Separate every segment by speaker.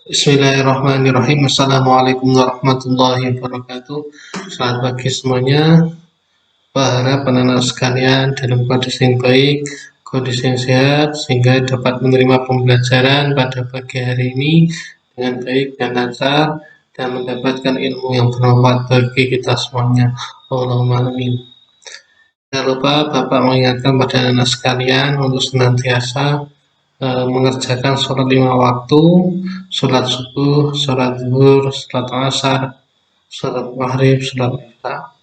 Speaker 1: Bismillahirrahmanirrahim. Assalamualaikum warahmatullahi wabarakatuh. Selamat pagi semuanya. Berharap anak-anak sekalian dalam kondisi yang baik, kondisi yang sehat, sehingga dapat menerima pembelajaran pada pagi hari ini dengan baik dan lancar dan mendapatkan ilmu yang bermanfaat bagi kita semuanya. Allahumma amin. Jangan lupa Bapak mengingatkan pada anak sekalian untuk senantiasa mengerjakan sholat 5 waktu, sholat subuh, sholat zuhur, sholat asar, sholat maghrib, sholat isya.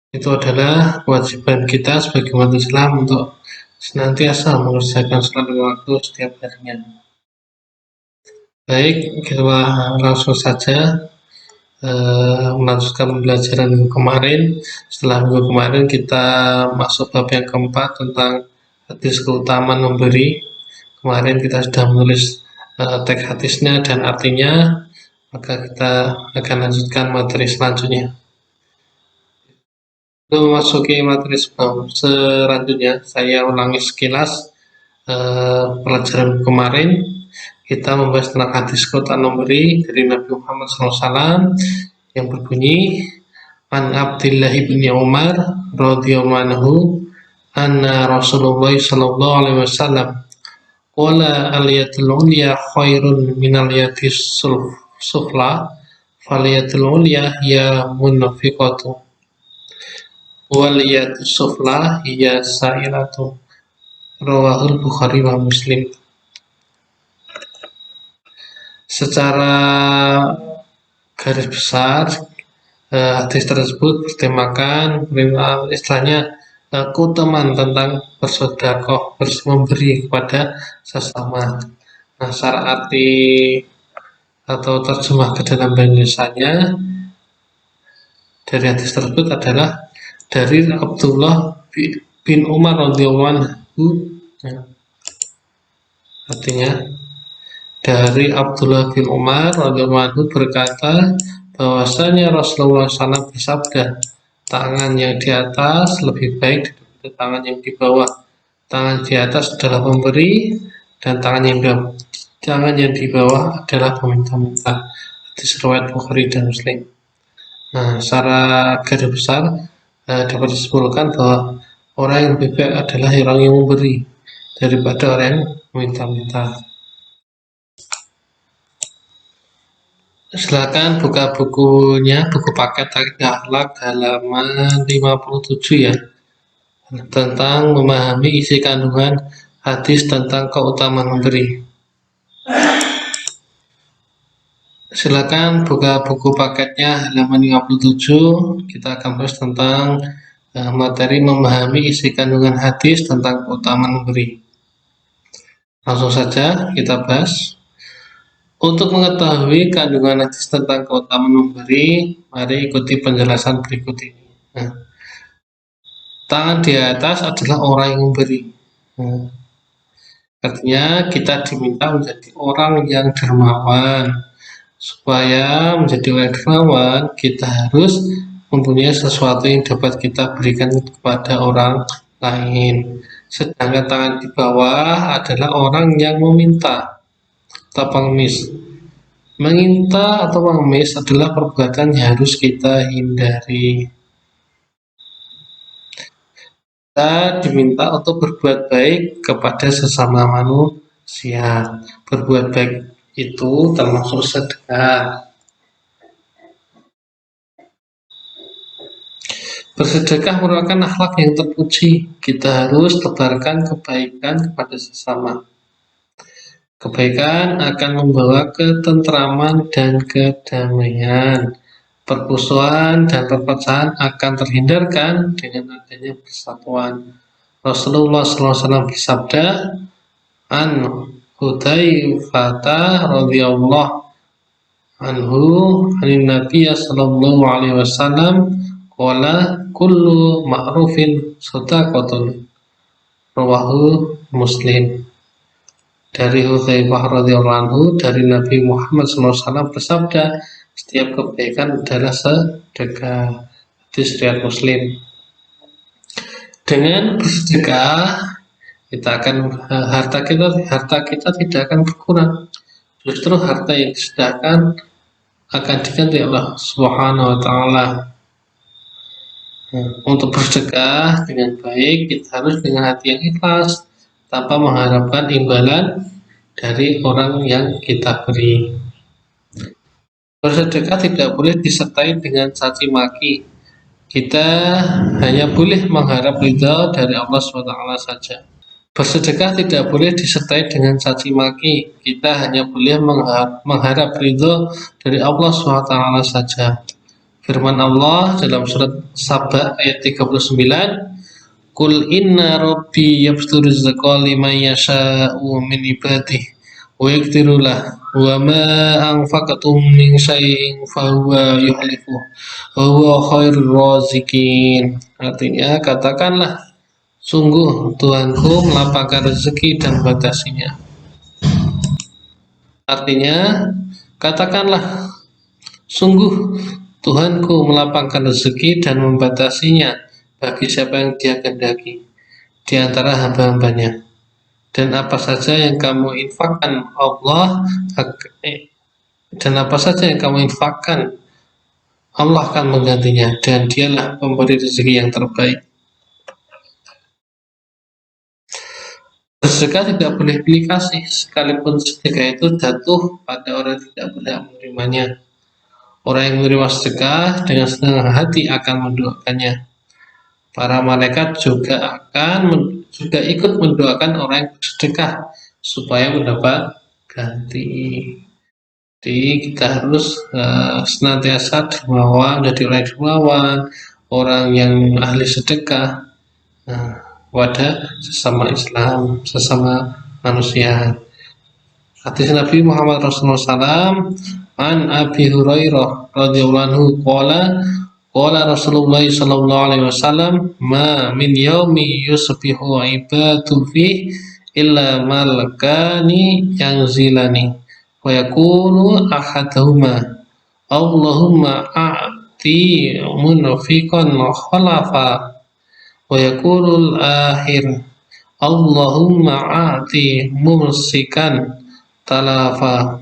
Speaker 1: Itu adalah kewajiban kita sebagai umat Islam untuk senantiasa mengerjakan sholat 5 waktu setiap harinya. Baik, kita langsung saja melanjutkan pembelajaran minggu kemarin. Setelah minggu kemarin kita masuk bab yang keempat tentang hadis keutamaan memberi. Kemarin kita sudah menulis teks hadisnya dan artinya, maka kita akan lanjutkan materi selanjutnya. Sebelum memasuki materi selanjutnya, saya ulangi sekilas pelajaran kemarin. Kita membahas tentang hadis keutamaan memberi dari Nabi Muhammad SAW yang berbunyi, An Abdillah bin Umar radhiyallahu anhu anna Rasulullah sallallahu alaihi wasallam qala al-yadul ulya khairun minal yadis sufla fal-yadul ulya hiya munfiqatu wal yadus sufla hiya sa'ilatu. Rawahul Bukhari wa Muslim. Secara garis besar hadis tersebut bertemakan istilahnya keutamaan tentang bersedekah, memberi kepada sesama. Nah, secara arti atau terjemah ke dalam bahasa Indonesianya dari hadis tersebut adalah dari Abdullah bin Umar radhiyallahu anhu. Artinya dari Abdullah bin Umar radhiyallahu anhu berkata bahwasanya Rasulullah SAW bersabda, tangan yang di atas lebih baik daripada tangan yang di bawah. Tangan di atas adalah pemberi dan tangan yang di bawah adalah peminta-minta. Hadis riwayat Bukhari dan Muslim. Nah, secara garis besar dapat disimpulkan bahwa orang yang lebih baik adalah orang yang memberi daripada orang yang meminta-minta. Silakan buka bukunya, buku paket akhlak halaman 57 ya, tentang memahami isi kandungan hadis tentang keutamaan memberi. Silakan buka buku paketnya halaman 57. Kita akan bahas tentang materi memahami isi kandungan hadis tentang keutamaan memberi. Langsung saja kita bahas. Untuk mengetahui kandungan hadis tentang keutamaan memberi, mari ikuti penjelasan berikut ini. Nah, tangan di atas adalah orang yang memberi. Nah, artinya kita diminta menjadi orang yang dermawan. Supaya menjadi orang dermawan, kita harus mempunyai sesuatu yang dapat kita berikan kepada orang lain. Sedangkan tangan di bawah adalah orang yang meminta atau pengemis. Meminta atau pengemis adalah perbuatan yang harus kita hindari. Kita diminta untuk berbuat baik kepada sesama manusia. Berbuat baik itu termasuk sedekah. Bersedekah merupakan akhlak yang terpuji. Kita harus tebarkan kebaikan kepada sesama. Kebaikan akan membawa ketentraman dan kedamaian. Permusuhan dan perpecahan akan terhindarkan dengan adanya persatuan. Rasulullah SAW bersabda, An Hudzaifah radhiyallahu anhu anin Nabi sallallahu alaihi wasallam qala kullu ma'rufin shadaqatun. Rawahu Muslim. Dari Hudzaifah radhiyallahu anhu dari Nabi Muhammad SAW bersabda, setiap kebaikan adalah sedekah. Hadis riwayat Muslim. Dengan bersedekah kita akan harta kita tidak akan berkurang. Justru harta yang disedekahkan akan diganti Allah Subhanahu wa taala. Untuk bersedekah dengan baik kita harus dengan hati yang ikhlas tanpa mengharapkan imbalan dari orang yang kita beri. Bersedekah tidak boleh disertai dengan caci maki. Kita hanya boleh mengharap ridha dari Allah SWT saja. Bersedekah tidak boleh disertai dengan caci maki. Kita hanya boleh mengharap ridha dari Allah SWT saja. Firman Allah dalam surat Saba ayat 39, Qul inna rabbi yabsutu rizqa liman yasha'u min ibadihi wa yaqdiru lah wa ma anfaqtum min syai'in fahuwa yuhlifu wa huwa khairur raziqin. Artinya, katakanlah, sungguh Tuhanku melapangkan rezeki dan membatasinya. Artinya, katakanlah, sungguh Tuhanku melapangkan rezeki dan membatasinya bagi siapa yang Dia kehendaki di antara hamba-hambanya. Dan apa saja yang kamu infakkan Allah akan menggantinya, dan Dialah pemberi rezeki yang terbaik. Bersedekah tidak boleh pilih kasih, sekalipun sedekah itu jatuh pada orang yang tidak berhak menerimanya. Orang yang menerima sedekah dengan senang hati akan mendoakannya. Para malaikat juga ikut mendoakan orang yang bersedekah supaya mendapat ganti. Jadi kita harus senantiasa dermawan, jadi orang dermawan, orang yang ahli sedekah pada sesama Islam, sesama manusia. Hadis Nabi Muhammad Rasulullah SAW an Abi Hurairah radhiyallahu anhu qala Rasulullah sallallahu alaihi wasallam ma min yaumi yusbihu ibadu fi illa malakani yanzilani wa yaqulu ahaduhuma Allahumma a'ti munfiqan khalafa wa yaqulul akhir Allahumma a'ti mumsikan talafa.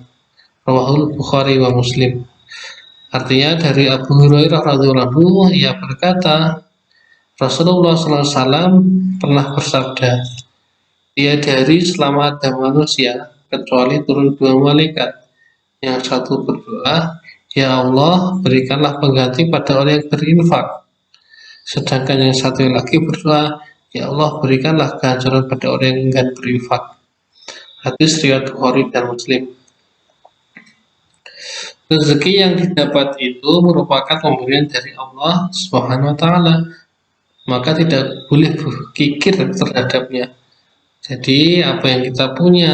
Speaker 1: Rawahul Bukhari wa Muslim. Artinya dari Abu Hurairah radhiyallahu anhu, ia berkata, Rasulullah SAW pernah bersabda, tiada hari selama ada manusia kecuali turun dua malaikat. Yang satu berdoa, ya Allah, berikanlah pengganti pada orang yang berinfak. Sedangkan yang satu lagi berdoa, ya Allah, berikanlah ganjaran pada orang yang enggan berinfak. Hadis riwayat Bukhari dan Muslim. Rezeki yang didapat itu merupakan pemberian dari Allah Subhanahu wa taala. Maka tidak boleh berkikir terhadapnya. Jadi apa yang kita punya,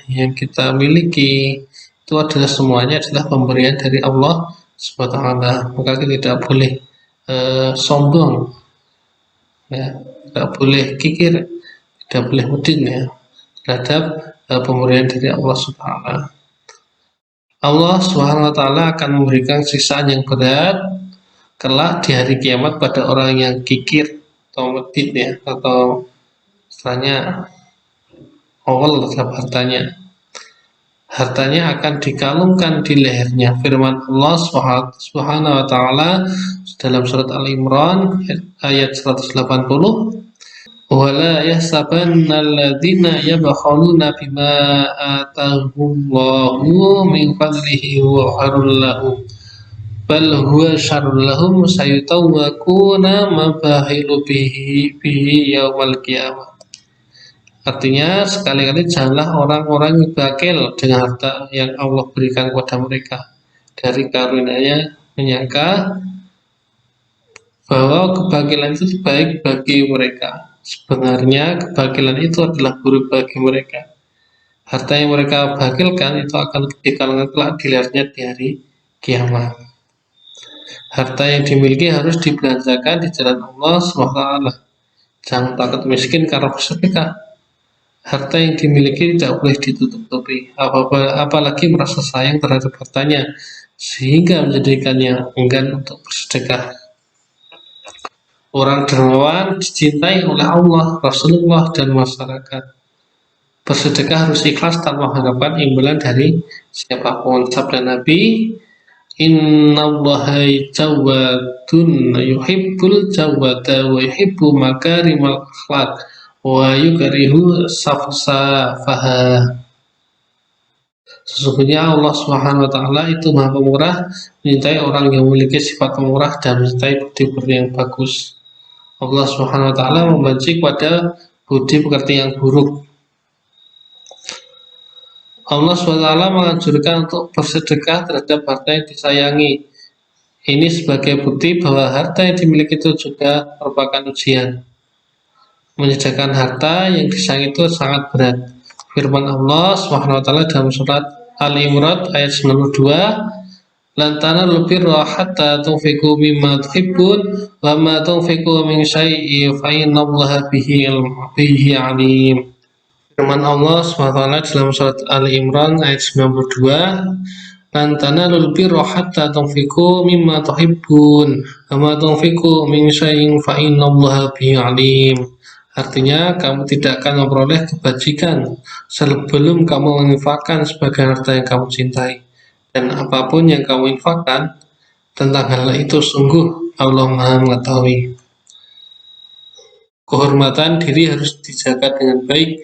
Speaker 1: yang kita miliki, itu adalah semuanya adalah pemberian dari Allah Subhanahu wa taala. Maka kita tidak boleh sombong, ya, tidak boleh kikir, tidak boleh mudin ya terhadap pemberian dari Allah Subhanahu wa taala. Allah Subhanahu wa taala akan memberikan siksaan yang berat kelak di hari kiamat pada orang yang kikir atau medit ya, atau istilahnya awal terhadap hartanya. Hartanya akan dikalungkan di lehernya. Firman Allah Subhanahu wa taala dalam surat Al-Imran ayat 180, wala yahsabanna alladziina yabkhaluna bima ataahumullahu min fadlihi wa khairul lahum bal huwa syarrul lahum sayutawwaquna ma bakhilu bihi yaumal qiyamah. Artinya, sekali-kali janganlah orang-orang yang bakil dengan harta yang Allah berikan kepada mereka dari karunia-Nya, menyangka bahwa kebakilan itu baik bagi mereka. Sebenarnya kebakilan itu adalah buruk bagi mereka. Harta yang mereka bakilkan itu akan dikalungkan kelak di lehernya di hari kiamat. Harta yang dimiliki harus dibelanjakan di jalan Allah SWT. Jangan takut miskin karena bersedekah. Harta yang dimiliki tidak boleh ditutup-tutupi, apalagi merasa sayang terhadap hartanya sehingga menjadikannya enggan untuk bersedekah. Orang dermawan dicintai oleh Allah, Rasulullah, dan masyarakat. Bersedekah harus ikhlas tanpa mengharapkan imbalan dari siapapun. Sabda Nabi, innallaha jawadun yuhibbul jawada wa yuhibbu makarimal akhlaq wa yukrihu safsafaha. Sesungguhnya Allah Subhanahu wa taala itu Maha Pemurah, mencintai orang yang memiliki sifat pemurah dan mencintai budi-budi yang bagus. Allah Subhanahu wa taala membenci pada budi pekerti yang buruk. Allah SWT menganjurkan untuk bersedekah terhadap harta yang disayangi. Ini sebagai bukti bahwa harta yang dimiliki itu juga merupakan ujian. Menyediakan harta yang disayangi itu sangat berat. Firman Allah SWT dalam surat Al-Imran ayat 92, lan tanalul birra hatta tunfiqu mimma tuhibbun wa ma tunfiqu min syai'in fa innallaha bihi alim. Firman Allah SWT dalam surat Ali Imran ayat 92, lan tanalul birra hatta tunfiqu mimma tuhibbun wa ma tunfiqu min syai'in fa innallaha bihi alim. Artinya, kamu tidak akan memperoleh kebajikan sebelum kamu menginfakkan sebagian harta yang kamu cintai. Dan apapun yang kamu infakkan tentang hal itu, sungguh Allah Maha mengetahui. Kehormatan diri harus dijaga dengan baik.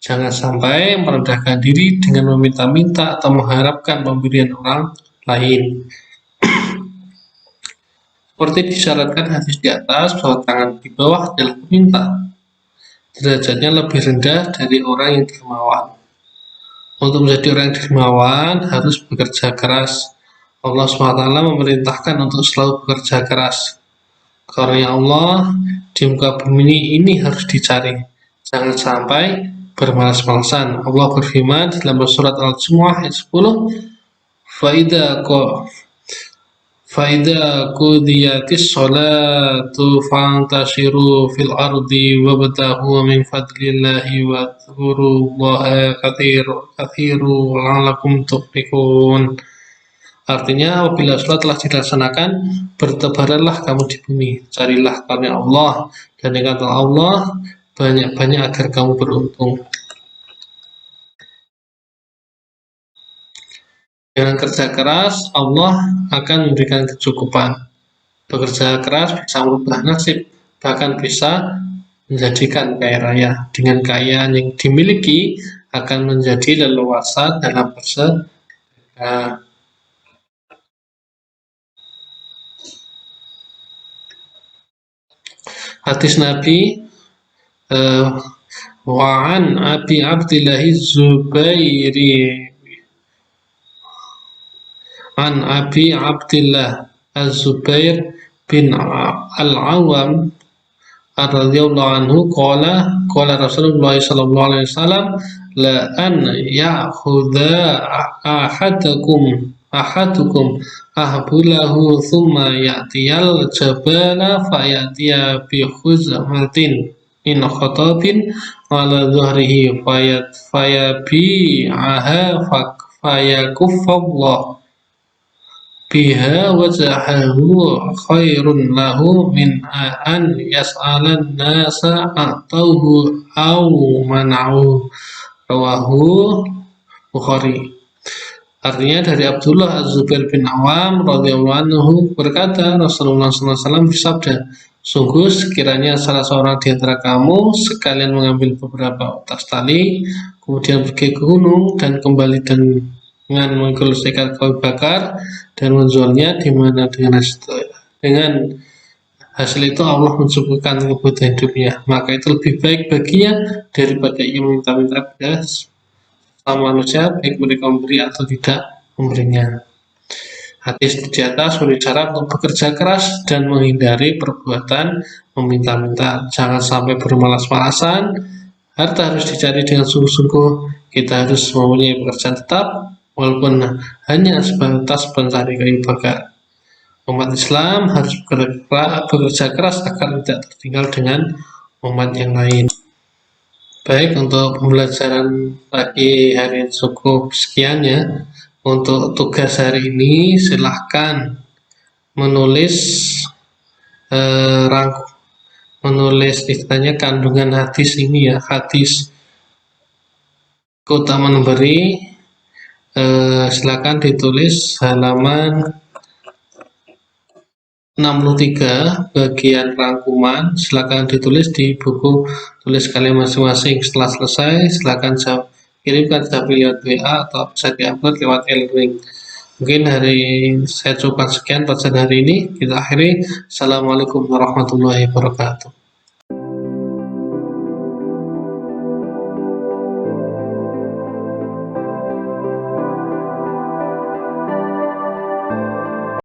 Speaker 1: Jangan sampai merendahkan diri dengan meminta-minta atau mengharapkan pemberian orang lain. Seperti disyaratkan hadis di atas, bahwa tangan di bawah adalah peminta. Derajatnya lebih rendah dari orang yang dermawan. Untuk menjadi orang yang dermawan harus bekerja keras. Allah SWT memerintahkan untuk selalu bekerja keras. Karena Allah di muka bumi ini harus dicari. Jangan sampai bermalas-malasan. Allah berfirman dalam surat Al-Jumu'ah ayat 10, Faida qudiyatis sholatu fantashiru fil ardi wabtahu min fadlillahi wadhkurullaha katsiru la'allakum tuflihun. Artinya, apabila sholat telah dilaksanakan, bertebaranlah kamu di bumi, carilah karunia Allah dan ingatlah Allah banyak-banyak agar kamu beruntung. Dengan kerja keras, Allah akan memberikan kecukupan. Bekerja keras bisa merubah nasib, bahkan bisa menjadikan kaya raya. Dengan kekayaan yang dimiliki akan menjadi leluasa dalam bersedekah. Hadis Nabi, wa'an Abi Abdillah Zubairi an Abi Abdillah Az-Zubair bin Al-Awwam radhiyallahu anhu qala Rasulullah sallallahu alaihi wasallam la an ya'khudha ahadukum ahbulahu thumma ya'tiyal jabala fayatiya bi khuzmatin min khatabin ala dhuhrihi fayabi'aha fayakuffallah biha wajhahu khairun lahu min an yas'alan nasa atauhu aw man'u. Rawahu Bukhari. Artinya dari Abdullah Az-Zubair bin Awam radhiyallahu anhu berkata, Rasulullah SAW bersabda, sungguh sekiranya salah seorang di antara kamu sekalian mengambil beberapa tas tali, kemudian pergi ke gunung dan kembali dengan menggeleskan kayu bakar dan menjualnya, di mana dengan hasil itu Allah mencukupkan kebutuhan hidupnya, maka itu lebih baik baginya daripada ia meminta-minta kepada sama manusia, baik mereka memberi atau tidak memberinya. Hadis di atas memberi syarat untuk bekerja keras dan menghindari perbuatan meminta-minta. Jangan sampai bermalas-malasan. Harta harus dicari dengan sungguh-sungguh. Kita harus mempunyai pekerjaan tetap, walaupun hanya sebatas pencari kayu bakar. Umat Islam harus bekerja keras agar tidak tertinggal dengan umat yang lain. Baik, untuk pembelajaran pagi hari ini cukup sekian ya. Untuk tugas hari ini silahkan menulis menulis istilahnya kandungan hadis ini ya, hadis keutamaan memberi, silakan ditulis halaman 63 bagian rangkuman, silakan ditulis di buku tulis kalian masing-masing. Setelah selesai, silakan kirimkan lewat WA atau bisa diupload lewat e-learning. Mungkin saya coba sekian pelajaran hari ini, kita akhiri. Assalamualaikum warahmatullahi wabarakatuh.